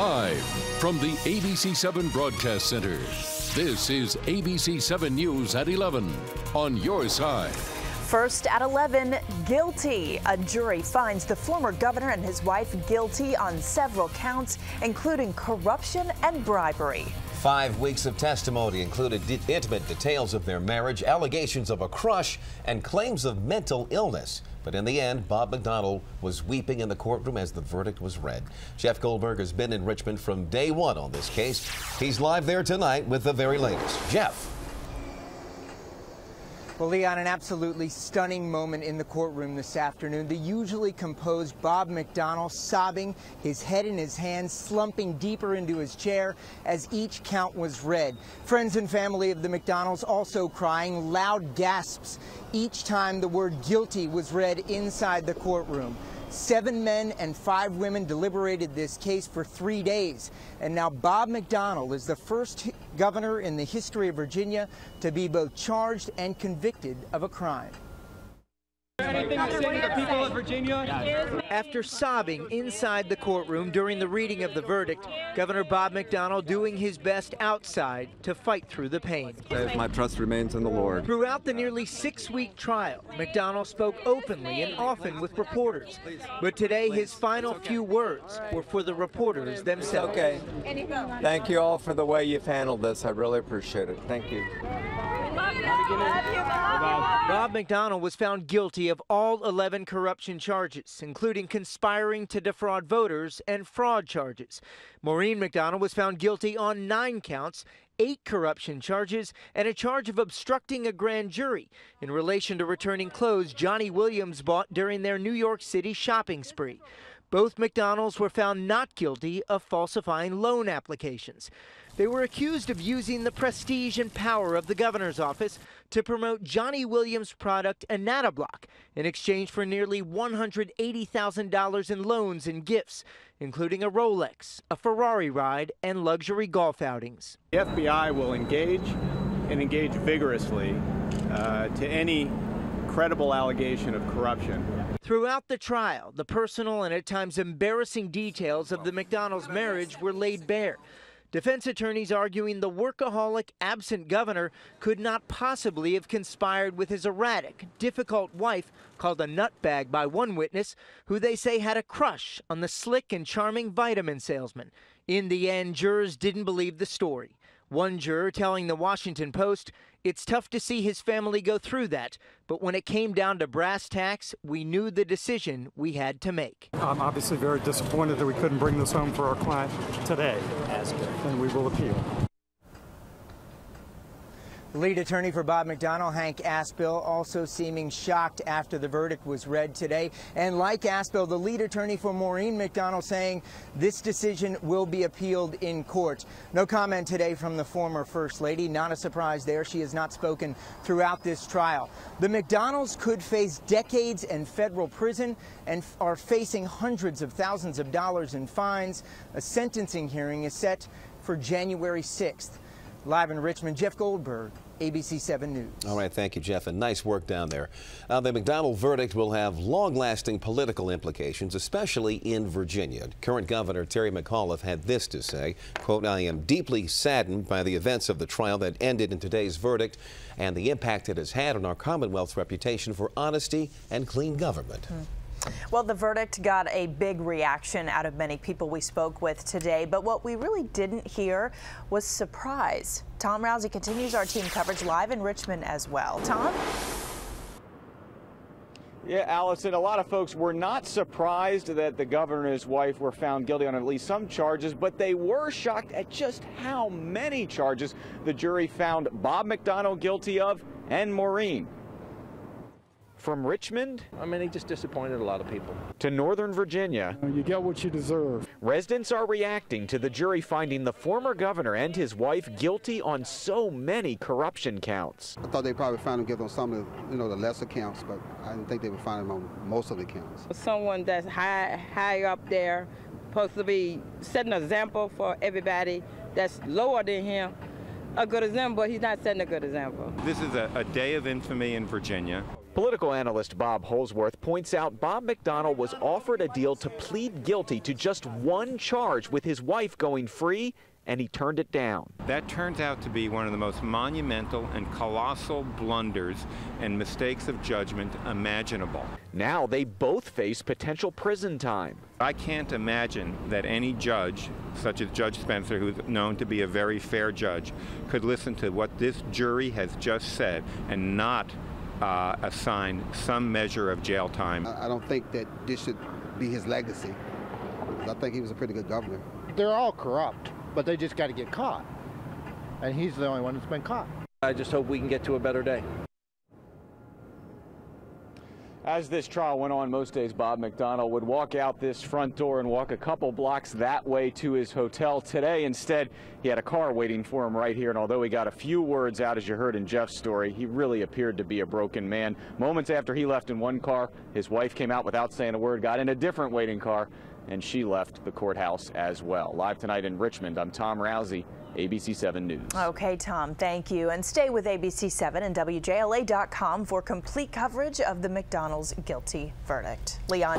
Live from the ABC7 Broadcast Center, this is ABC7 News at 11 on your side. First at 11, guilty. A jury finds the former governor and his wife guilty on several counts, including corruption and bribery. 5 weeks of testimony included intimate details of their marriage, allegations of a crush, and claims of mental illness. But in the end, Bob McDonnell was weeping in the courtroom as the verdict was read. Jeff Goldberg has been in Richmond from day one on this case. He's live there tonight with the very latest. Jeff. Well, Leon, an absolutely stunning moment in the courtroom this afternoon. The usually composed Bob McDonnell sobbing, his head in his hands, slumping deeper into his chair as each count was read. Friends and family of the McDonnells also crying, loud gasps each time the word guilty was read inside the courtroom. 7 men and 5 women deliberated this case for 3 days. And now Bob McDonnell is the first governor in the history of Virginia to be both charged and convicted of a crime. Anything to say to the people of Virginia? After sobbing inside the courtroom during the reading of the verdict, Governor Bob McDonnell doing his best outside to fight through the pain. My trust remains in the Lord. Throughout the nearly 6-week trial, McDonnell spoke openly and often with reporters. But today, his final few words were for the reporters themselves. Okay. Thank you all for the way you've handled this. I really appreciate it. Thank you. Bob McDonnell was found guilty of all 11 corruption charges, including conspiring to defraud voters and fraud charges. Maureen McDonnell was found guilty on 9 counts, 8 corruption charges, and a charge of obstructing a grand jury in relation to returning clothes Johnny Williams bought during their New York City shopping spree. Both McDonnells were found not guilty of falsifying loan applications. They were accused of using the prestige and power of the governor's office to promote Johnny Williams' product Anatoblock in exchange for nearly $180,000 in loans and gifts, including a Rolex, a Ferrari ride, and luxury golf outings. The FBI will engage vigorously to any credible allegation of corruption. Throughout the trial, the personal and at times embarrassing details of the McDonnells' marriage were laid bare. Defense attorneys arguing the workaholic, absent governor could not possibly have conspired with his erratic, difficult wife, called a nutbag by one witness, who they say had a crush on the slick and charming vitamin salesman. In the end, jurors didn't believe the story. One juror telling the Washington Post, "It's tough to see his family go through that, but when it came down to brass tacks, we knew the decision we had to make." I'm obviously very disappointed that we couldn't bring this home for our client today, and we will appeal. Lead attorney for Bob McDonnell, Hank Aspel, also seeming shocked after the verdict was read today. And like Aspel, the lead attorney for Maureen McDonnell saying this decision will be appealed in court. No comment today from the former First Lady. Not a surprise there. She has not spoken throughout this trial. The McDonnells could face decades in federal prison and are facing hundreds of thousands of dollars in fines. A sentencing hearing is set for January 6th. Live in Richmond, Jeff Goldberg, ABC7 News. All right, thank you, Jeff, and nice work down there. The McDonnell verdict will have long-lasting political implications, especially in Virginia. Current Governor Terry McAuliffe had this to say, quote, "I am deeply saddened by the events of the trial that ended in today's verdict and the impact it has had on our Commonwealth's reputation for honesty and clean government." Well, the verdict got a big reaction out of many people we spoke with today, but what we really didn't hear was surprise. Tom Rousey continues our team coverage live in Richmond as well. Tom? Yeah, Allison, a lot of folks were not surprised that the governor and his wife were found guilty on at least some charges, but they were shocked at just how many charges the jury found Bob McDonnell guilty of and Maureen. From Richmond, he just disappointed a lot of people, to Northern Virginia, You get what you deserve. residents are reacting to the jury finding the former governor and his wife guilty on so many corruption counts. I thought they probably found him guilty on some of the, the lesser counts, but I didn't think they would find him on most of the counts. Someone that's high up there, supposed to be setting an example for everybody that's lower than him. A good example, but he's not setting a good example. This is a day of infamy in Virginia. Political analyst Bob Holsworth points out Bob McDonnell was offered a deal to plead guilty to just one charge with his wife going free, and he turned it down. That turns out to be one of the most monumental and colossal blunders and mistakes of judgment imaginable. Now they both face potential prison time. I can't imagine that any judge, such as Judge Spencer, who's known to be a very fair judge, could listen to what this jury has just said and not assign some measure of jail time. I don't think that this should be his legacy. I think he was a pretty good governor. They're all corrupt, but they just got to get caught. And he's the only one that's been caught. I just hope we can get to a better day. As this trial went on, most days Bob McDonnell would walk out this front door and walk a couple blocks that way to his hotel. Today, instead, he had a car waiting for him right here, and although he got a few words out, as you heard in Jeff's story, he really appeared to be a broken man. Moments after he left in one car, his wife came out without saying a word, got in a different waiting car, and she left the courthouse as well. Live tonight in Richmond, I'm Tom Rousey, ABC 7 News. Okay, Tom, thank you. And stay with ABC 7 and WJLA.com for complete coverage of the McDonnell's guilty verdict. Leon.